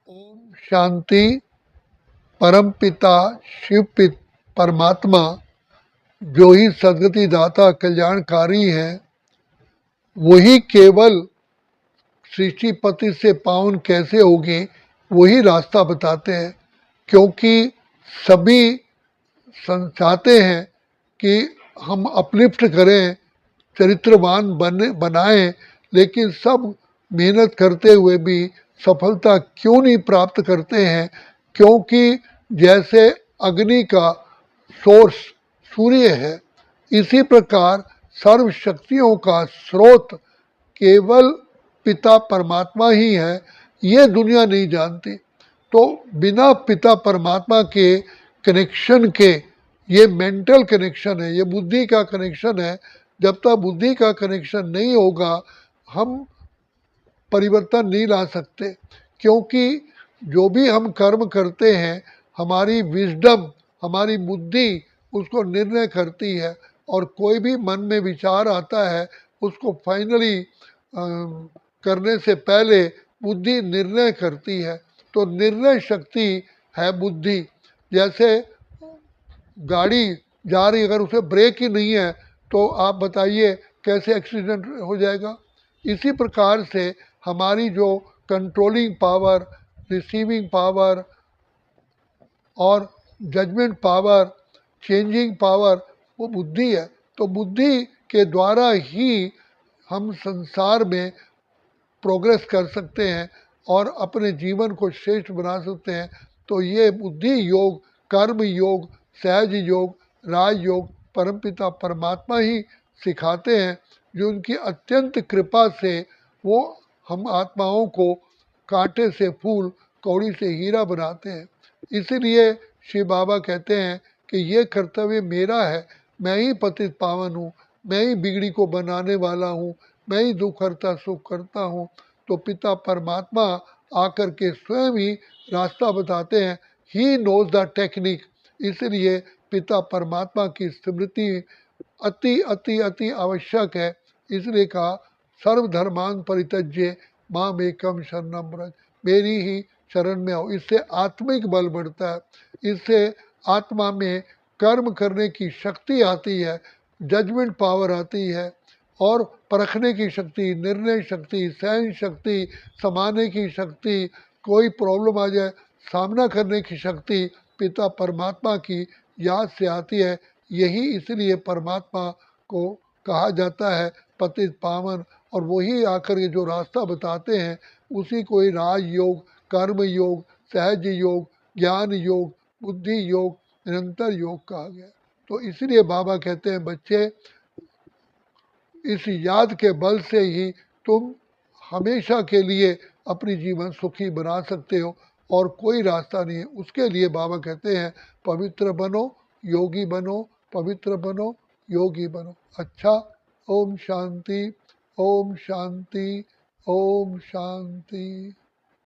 ओम शांति। परम पिता शिव परमात्मा जो ही सदगति दाता कल्याणकारी है, वही केवल सृष्टिपति से पावन कैसे होगी वही रास्ता बताते हैं। क्योंकि सभी चाहते हैं कि हम अपलिफ्ट करें, चरित्रवान बनाएं, लेकिन सब मेहनत करते हुए भी सफलता क्यों नहीं प्राप्त करते हैं? क्योंकि जैसे अग्नि का सोर्स सूर्य है, इसी प्रकार सर्व शक्तियों का स्रोत केवल पिता परमात्मा ही है। ये दुनिया नहीं जानती। तो बिना पिता परमात्मा के कनेक्शन के, ये मेंटल कनेक्शन है, ये बुद्धि का कनेक्शन है। जब तक बुद्धि का कनेक्शन नहीं होगा, हम परिवर्तन नहीं ला सकते। क्योंकि जो भी हम कर्म करते हैं, हमारी विजडम, हमारी बुद्धि उसको निर्णय करती है। और कोई भी मन में विचार आता है, उसको फाइनली करने से पहले बुद्धि निर्णय करती है। तो निर्णय शक्ति है बुद्धि। जैसे गाड़ी जा रही, अगर उसे ब्रेक ही नहीं है तो आप बताइए कैसे एक्सीडेंट हो जाएगा। इसी प्रकार से हमारी जो कंट्रोलिंग पावर, रिसीविंग पावर और जजमेंट पावर, चेंजिंग पावर, वो बुद्धि है। तो बुद्धि के द्वारा ही हम संसार में प्रोग्रेस कर सकते हैं और अपने जीवन को श्रेष्ठ बना सकते हैं। तो ये बुद्धि योग, कर्म योग, सहज योग, राजयोग परमपिता परमात्मा ही सिखाते हैं, जो उनकी अत्यंत कृपा से वो हम आत्माओं को कांटे से फूल, कौड़ी से हीरा बनाते हैं। इसीलिए शिव बाबा कहते हैं कि ये कर्तव्य मेरा है, मैं ही पतित पावन हूँ, मैं ही बिगड़ी को बनाने वाला हूँ, मैं ही दुख करता सुख करता हूँ। तो पिता परमात्मा आकर के स्वयं ही रास्ता बताते हैं। He knows the technique. इसलिए पिता परमात्मा की स्मृति अति अति अति आवश्यक है। इसलिए कहा सर्वधर्मान परित्यज्य माम एकम शरणम व्रज, मेरी ही शरण में आओ। इससे आत्मिक बल बढ़ता है, इससे आत्मा में कर्म करने की शक्ति आती है, जजमेंट पावर आती है, और परखने की शक्ति, निर्णय शक्ति, सहन शक्ति, समाने की शक्ति, कोई प्रॉब्लम आ जाए सामना करने की शक्ति पिता परमात्मा की याद से आती है। यही इसलिए परमात्मा को कहा जाता है पतित पावन। और वही आकर के जो रास्ता बताते हैं, उसी को ही राज योग, कर्म योग, सहज योग, ज्ञान योग, बुद्धि योग, निरंतर योग कहा गया। तो इसलिए बाबा कहते हैं, बच्चे इस याद के बल से ही तुम हमेशा के लिए अपनी जीवन सुखी बना सकते हो, और कोई रास्ता नहीं है। उसके लिए बाबा कहते हैं पवित्र बनो, योगी बनो, पवित्र बनो, योगी बनो। अच्छा, ओम शांति, ओम शांति, ओम शांति।